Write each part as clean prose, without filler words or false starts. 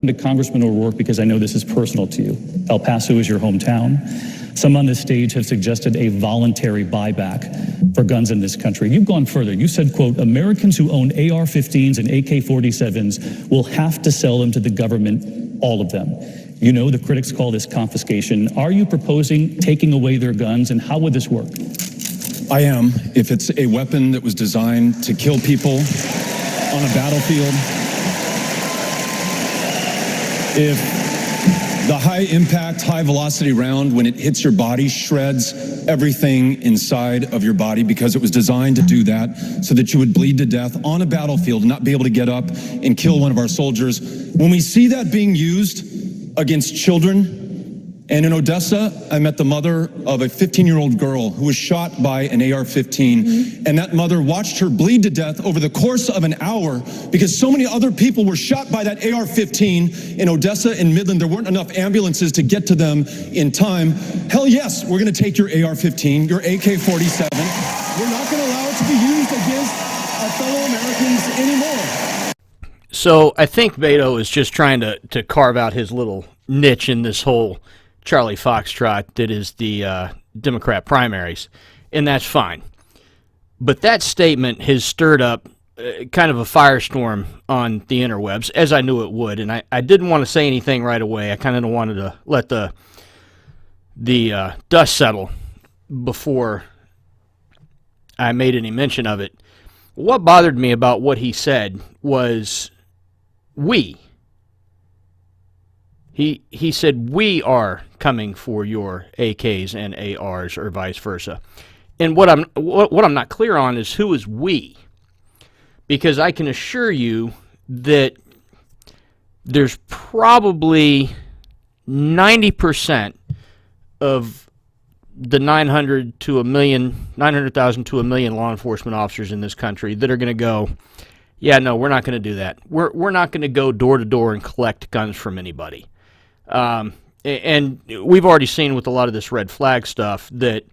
to Congressman O'Rourke because I know this is personal to you. El Paso is your hometown. Some on this stage have suggested a voluntary buyback for guns in this country. You've gone further. You said, quote, Americans who own AR-15s and AK-47s will have to sell them to the government, all of them. You know the critics call this confiscation. Are you proposing taking away their guns, and how would this work? I am. If it's a weapon that was designed to kill people on a battlefield, if the high-impact, high-velocity round, when it hits your body, shreds everything inside of your body because it was designed to do that so that you would bleed to death on a battlefield and not be able to get up and kill one of our soldiers. When we see that being used against children, and in Odessa, I met the mother of a 15-year-old girl who was shot by an AR-15, and that mother watched her bleed to death over the course of an hour because so many other people were shot by that AR-15 in Odessa and Midland. There weren't enough ambulances to get to them in time. Hell yes, we're going to take your AR-15, your AK-47. We're not going to allow it to be used against our fellow Americans anymore. So I think Beto is just trying to carve out his little niche in this whole Charlie Foxtrot that is the Democrat primaries, and that's fine. But that statement has stirred up kind of a firestorm on the interwebs, as I knew it would, and I didn't want to say anything right away. I kind of wanted to let the dust settle before I made any mention of it. What bothered me about what he said was we. He said, we are coming for your AKs and ARs, or vice versa. And what I'm not clear on is who is we. Because I can assure you that there's probably 90% of the 900,000 to 1 million law enforcement officers in this country that are going to go, yeah, no, we're not going to do that. We're not going to go door to door and collect guns from anybody. And we've already seen with a lot of this red flag stuff that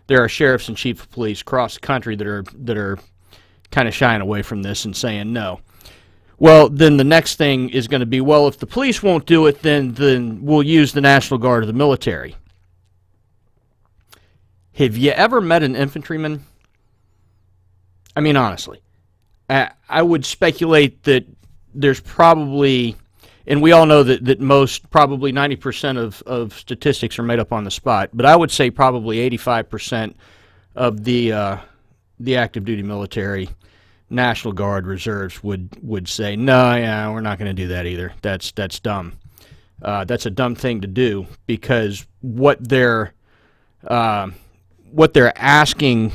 there are sheriffs and chief of police across the country that are kind of shying away from this and saying no. Well, then the next thing is going to be, well, if the police won't do it, then we'll use the National Guard or the military. Have you ever met an infantryman? I mean, honestly, I would speculate that there's probably, and we all know that most, probably 90% of statistics are made up on the spot, but I would say probably 85% of the active duty military, National Guard, reserves would say, no, yeah, we're not going to do that either. That's dumb. That's a dumb thing to do, because what they're asking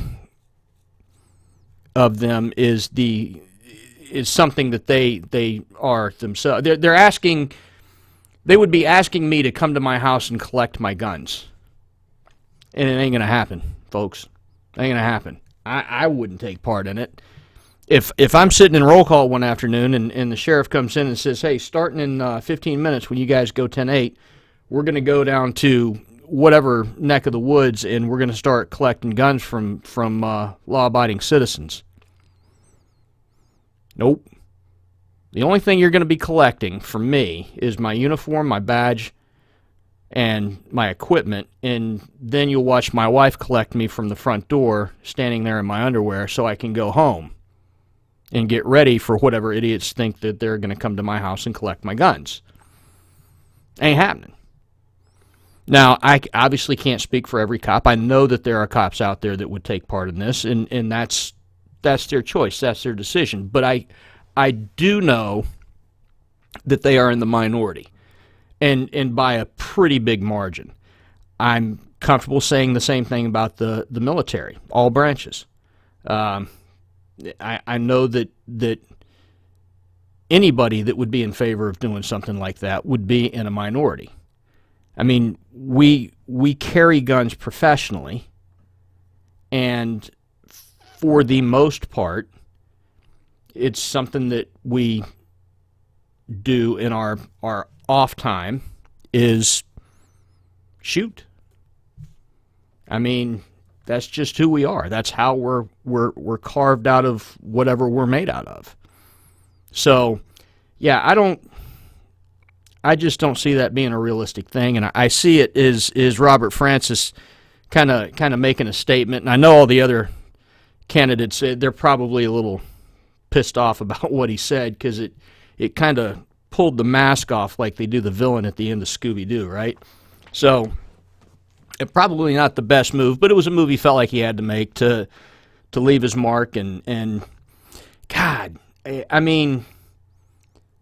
of them is something that they are themselves. They're asking. They would be asking me to come to my house and collect my guns, and it ain't gonna happen, folks. It ain't gonna happen. I wouldn't take part in it. If I'm sitting in roll call one afternoon and the sheriff comes in and says, "Hey, starting in 15 minutes when you guys go 10-8, we're gonna go down to whatever neck of the woods and we're gonna start collecting guns from law-abiding citizens." Nope. The only thing you're going to be collecting from me is my uniform, my badge, and my equipment, and then you'll watch my wife collect me from the front door, standing there in my underwear, so I can go home and get ready for whatever idiots think that they're going to come to my house and collect my guns. Ain't happening. Now, I obviously can't speak for every cop. I know that there are cops out there that would take part in this, and that's their choice. That's their decision. But I do know that they are in the minority, and by a pretty big margin. I'm comfortable saying the same thing about the military, all branches. I know that anybody that would be in favor of doing something like that would be in a minority. I mean, we carry guns professionally, and for the most part, it's something that we do in our off time is shoot. I mean, that's just who we are. That's how we're carved out of whatever we're made out of. So, yeah, I just don't see that being a realistic thing, and I see it is Robert Francis kind of making a statement, and I know all the other candidates, they're probably a little pissed off about what he said, because it kind of pulled the mask off like they do the villain at the end of Scooby-Doo, right? So, probably not the best move, but it was a move he felt like he had to make to leave his mark, and God, I mean,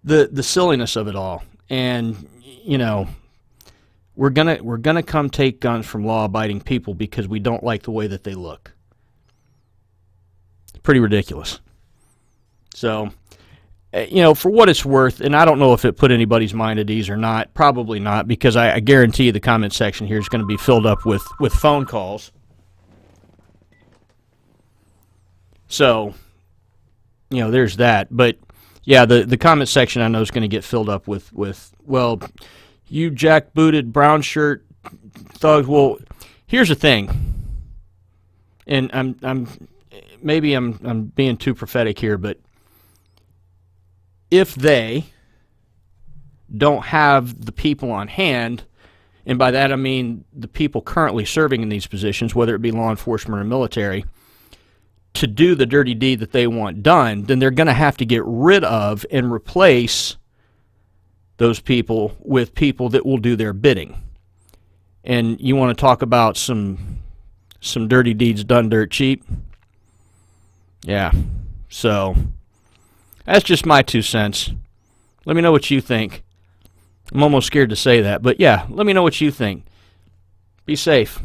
the silliness of it all. And, you know, we're gonna come take guns from law-abiding people because we don't like the way that they look. Pretty ridiculous. So, you know, for what it's worth, and I don't know if it put anybody's mind at ease or not, probably not, because I guarantee you the comment section here is going to be filled up with phone calls. So, you know, there's that. But, yeah, the comment section I know is going to get filled up with well, you jackbooted brown shirt thugs. Well, here's the thing, and I'm being too prophetic here, but if they don't have the people on hand, and by that I mean the people currently serving in these positions, whether it be law enforcement or military, to do the dirty deed that they want done, then they're going to have to get rid of and replace those people with people that will do their bidding. And you want to talk about some dirty deeds done dirt cheap? Yeah. So that's just my 2 cents. Let me know what you think. I'm almost scared to say that, but yeah, let me know what you think. Be safe.